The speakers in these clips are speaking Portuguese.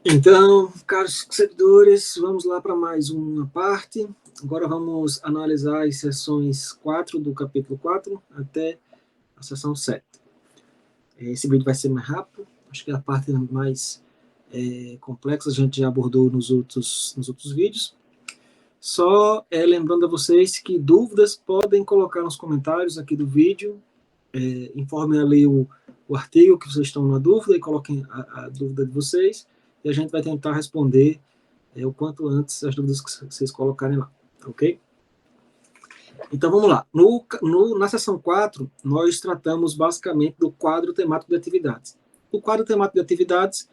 Então, caros seguidores, vamos lá para mais uma parte. Agora vamos analisar as sessões 4 do capítulo 4 até a sessão 7. Esse vídeo vai ser mais rápido, acho que a parte mais complexa a gente já abordou nos outros vídeos. Só lembrando a vocês que dúvidas podem colocar nos comentários aqui do vídeo, informem ali o artigo que vocês estão na dúvida e coloquem a dúvida de vocês, e a gente vai tentar responder o quanto antes as dúvidas que vocês colocarem lá, ok? Então vamos lá. Na sessão 4, nós tratamos basicamente do quadro temático de atividades. O quadro temático de atividades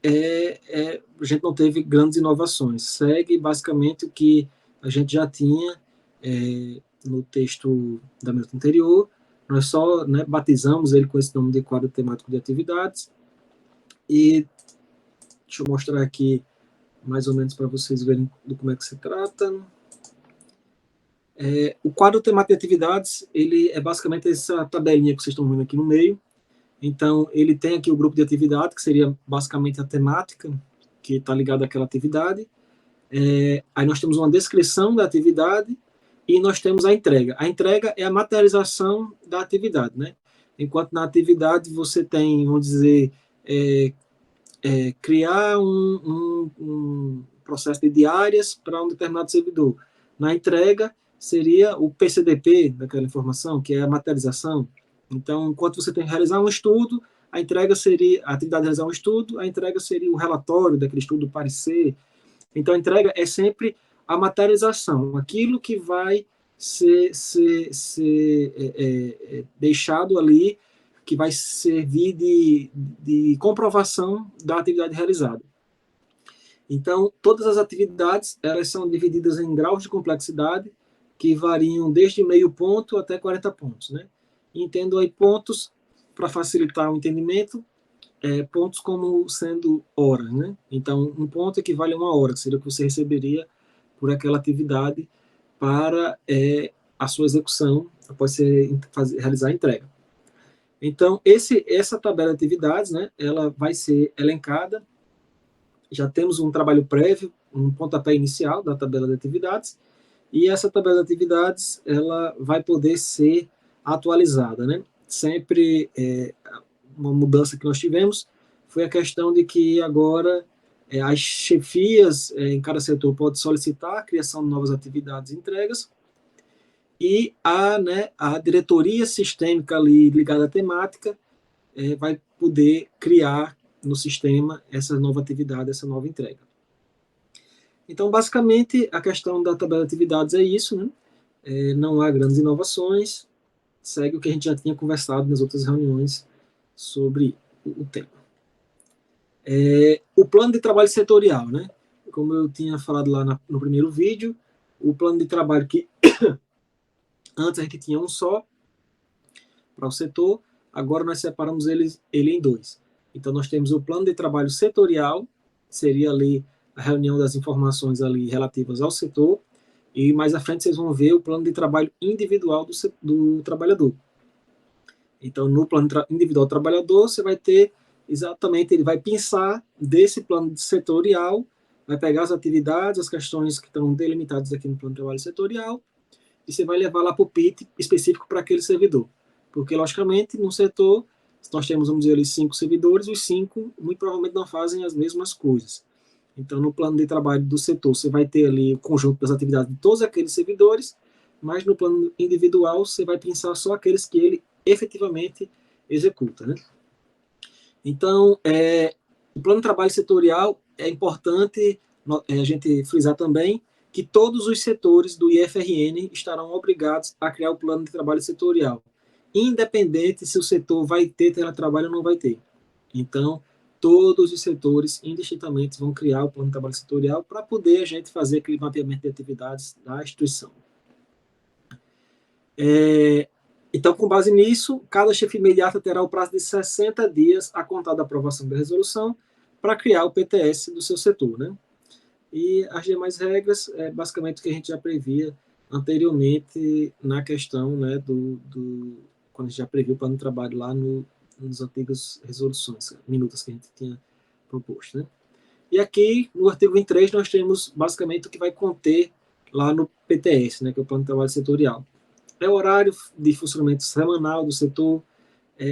a gente não teve grandes inovações, segue basicamente o que a gente já tinha no texto da minuta anterior. Nós só batizamos ele com esse nome de quadro temático de atividades. E deixa eu mostrar aqui mais ou menos para vocês verem do como é que se trata. O quadro temático de atividades, ele é basicamente essa tabelinha que vocês estão vendo aqui no meio. Então, ele tem aqui o grupo de atividade, que seria basicamente a temática que está ligada àquela atividade. Aí nós temos uma descrição da atividade e nós temos a entrega. A entrega é a materialização da atividade, né? Enquanto na atividade você tem, vamos dizer, criar um processo de diárias para um determinado servidor. Na entrega, seria o PCDP daquela informação, que é a materialização. Então, enquanto você tem que realizar um estudo, a entrega seria a atividade de realizar um estudo, a entrega seria o relatório daquele estudo, o parecer. Então, a entrega é sempre a materialização, aquilo que vai ser deixado ali, que vai servir de comprovação da atividade realizada. Então, todas as atividades, elas são divididas em graus de complexidade, que variam desde meio ponto até 40 pontos, né? Entendo aí pontos, para facilitar o entendimento, pontos como sendo horas, né? Então, um ponto equivale a 1 hora, que seria o que você receberia por aquela atividade para a sua execução, após você realizar a entrega. Então, essa tabela de atividades, né, ela vai ser elencada. Já temos um trabalho prévio, um pontapé inicial da tabela de atividades, e essa tabela de atividades ela vai poder ser atualizada, né? Sempre uma mudança que nós tivemos foi a questão de que agora as chefias em cada setor podem solicitar a criação de novas atividades e entregas, e a diretoria sistêmica ali ligada à temática vai poder criar no sistema essa nova atividade, essa nova entrega. Então, basicamente, a questão da tabela de atividades é isso, né? Não há grandes inovações, segue o que a gente já tinha conversado nas outras reuniões sobre o tema. O plano de trabalho setorial, né? Como eu tinha falado lá no primeiro vídeo, o plano de trabalho que antes a gente tinha um só para o setor, agora nós separamos ele em dois. Então, nós temos o plano de trabalho setorial, seria ali a reunião das informações ali relativas ao setor, e mais à frente vocês vão ver o plano de trabalho individual do trabalhador. Então, no plano individual do trabalhador, você vai ter exatamente, ele vai pensar desse plano setorial, vai pegar as atividades, as questões que estão delimitadas aqui no plano de trabalho setorial, e você vai levar lá para o PIT específico para aquele servidor. Porque, logicamente, no setor, nós temos, vamos dizer ali, 5 servidores, os 5 muito provavelmente não fazem as mesmas coisas. Então, no plano de trabalho do setor, você vai ter ali o conjunto das atividades de todos aqueles servidores, mas no plano individual, você vai pensar só aqueles que ele efetivamente executa, né? Então, o plano de trabalho setorial é importante a gente frisar também que todos os setores do IFRN estarão obrigados a criar o plano de trabalho setorial, independente se o setor vai ter teletrabalho ou não vai ter. Então, todos os setores, indistintamente, vão criar o plano de trabalho setorial para poder a gente fazer aquele mapeamento de atividades da instituição. Então, com base nisso, cada chefe imediata terá o prazo de 60 dias a contar da aprovação da resolução para criar o PTS do seu setor, né? E as demais regras é basicamente o que a gente já previa anteriormente na questão, né, quando a gente já previu o plano de trabalho lá nos antigas resoluções, minutas que a gente tinha proposto, né? E aqui, no artigo 23, nós temos basicamente o que vai conter lá no PTS, né, que é o Plano de Trabalho Setorial. É o horário de funcionamento semanal do setor,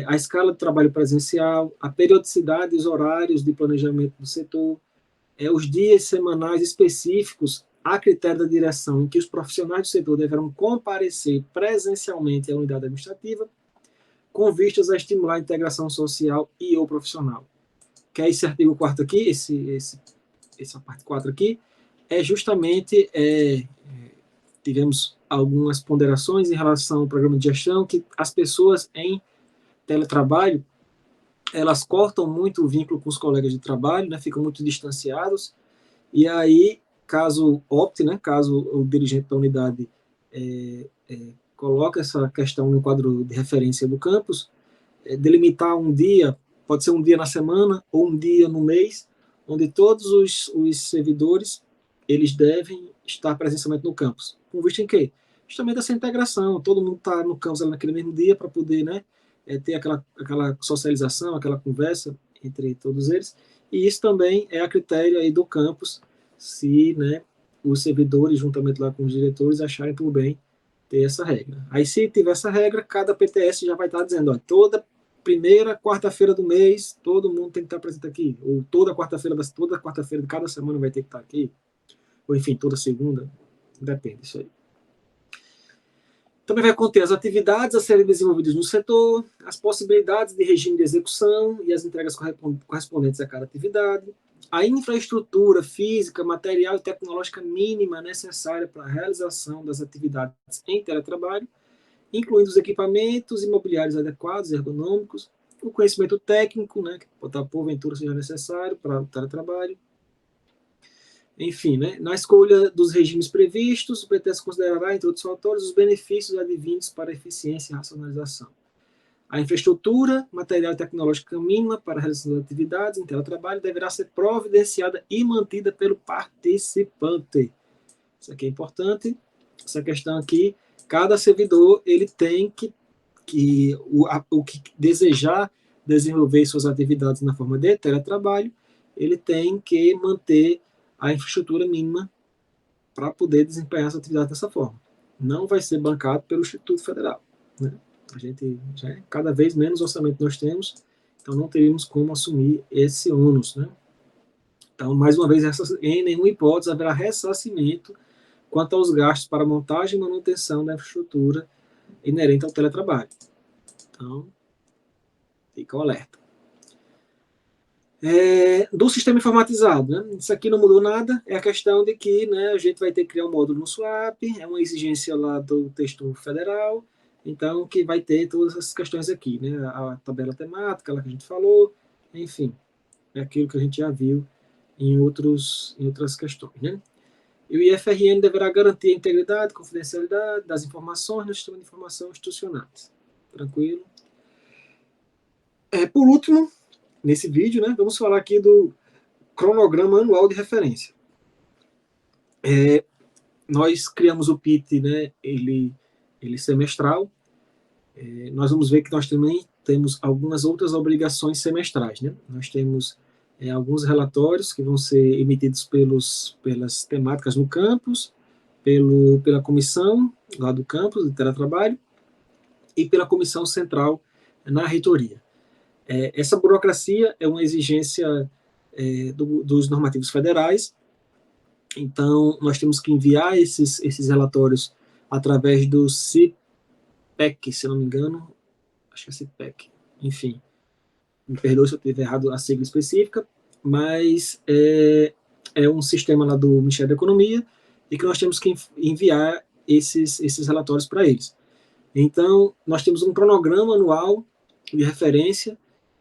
a escala de trabalho presencial, a periodicidade e os horários de planejamento do setor, os dias semanais específicos a critério da direção em que os profissionais do setor deverão comparecer presencialmente à unidade administrativa, com vistas a estimular a integração social e ou profissional. Que é esse artigo 4º aqui, essa parte 4 aqui, é justamente, tivemos algumas ponderações em relação ao programa de gestão, que as pessoas em teletrabalho, elas cortam muito o vínculo com os colegas de trabalho, né, ficam muito distanciados, e aí, caso opte, né, caso o dirigente da unidade coloque essa questão no quadro de referência do campus, delimitar um dia, pode ser um dia na semana ou um dia no mês, onde todos os servidores eles devem estar presencialmente no campus. Com vista em quê? Justamente essa integração, todo mundo está no campus naquele mesmo dia para poder, né, ter aquela socialização, aquela conversa entre todos eles, e isso também é a critério aí do campus, se, né, os servidores, juntamente lá com os diretores, acharem por bem ter essa regra. Aí, se tiver essa regra, cada PTS já vai estar dizendo, ó, toda primeira quarta-feira do mês, todo mundo tem que estar presente aqui, ou toda quarta-feira de cada semana vai ter que estar aqui, ou enfim, toda segunda, depende disso aí. Também vai conter as atividades a serem desenvolvidas no setor, as possibilidades de regime de execução e as entregas correspondentes a cada atividade, a infraestrutura física, material e tecnológica mínima necessária para a realização das atividades em teletrabalho, incluindo os equipamentos imobiliários adequados e ergonômicos, o conhecimento técnico, né, que porventura seja necessário para o teletrabalho. Enfim, né, na escolha dos regimes previstos, o PTS considerará, entre outros fatores, os benefícios advindos para a eficiência e racionalização. A infraestrutura, material e tecnológica mínima para a realização das atividades em teletrabalho deverá ser providenciada e mantida pelo participante. Isso aqui é importante, essa questão aqui, cada servidor ele tem que desejar desenvolver suas atividades na forma de teletrabalho, ele tem que manter a infraestrutura mínima para poder desempenhar essa atividade dessa forma. Não vai ser bancado pelo Instituto Federal, né? A gente já cada vez menos orçamento nós temos, então não teríamos como assumir esse ônus, né? Então, mais uma vez, em nenhuma hipótese haverá ressarcimento quanto aos gastos para montagem e manutenção da infraestrutura inerente ao teletrabalho. Então, fica o alerta. Do sistema informatizado, né? Isso aqui não mudou nada, é a questão de que, né, a gente vai ter que criar um módulo no SWAP, é uma exigência lá do texto federal, então que vai ter todas essas questões aqui, né? A tabela temática, lá que a gente falou, enfim, é aquilo que a gente já viu em outras questões, né? E o IFRN deverá garantir a integridade e confidencialidade das informações no sistema de informação institucionais. Tranquilo? Por último, nesse vídeo, né, vamos falar aqui do cronograma anual de referência. Nós criamos o PIT, né, ele semestral. Nós vamos ver que nós também temos algumas outras obrigações semestrais, né? Nós temos alguns relatórios que vão ser emitidos pelas temáticas no campus, pela comissão lá do campus de teletrabalho e pela comissão central na reitoria. Essa burocracia é uma exigência dos normativos federais, então nós temos que enviar esses relatórios através do CIPEC, se não me engano, acho que é CIPEC, enfim, me perdoe se eu tiver errado a sigla específica, mas é um sistema lá do Ministério da Economia e que nós temos que enviar esses relatórios para eles. Então, nós temos um cronograma anual de referência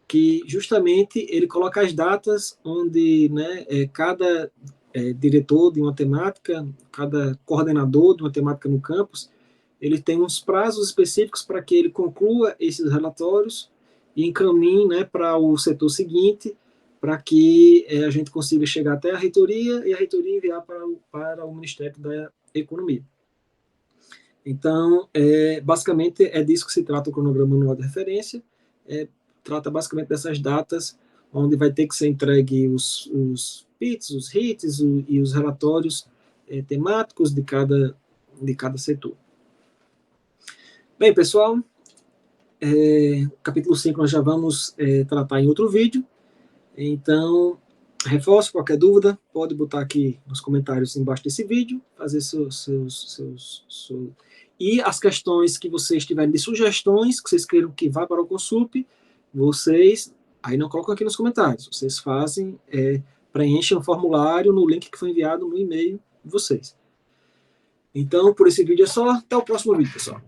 que justamente ele coloca as datas onde, né, cada diretor de uma temática, cada coordenador de uma temática no campus, ele tem uns prazos específicos para que ele conclua esses relatórios e encaminhe, né, para o setor seguinte, para que a gente consiga chegar até a reitoria e a reitoria enviar para o Ministério da Economia. Então, basicamente é disso que se trata o cronograma anual de referência, trata basicamente dessas datas onde vai ter que ser entregue os PITs, os HITs e os relatórios temáticos de cada setor. Bem, pessoal, capítulo 5 nós já vamos tratar em outro vídeo. Então, reforço, qualquer dúvida, pode botar aqui nos comentários embaixo desse vídeo, fazer E as questões que vocês tiverem de sugestões, que vocês queiram que vá para o Consup, vocês aí não colocam aqui nos comentários, vocês fazem, preenchem o formulário no link que foi enviado no e-mail de vocês. Então, por esse vídeo é só, até o próximo vídeo, pessoal.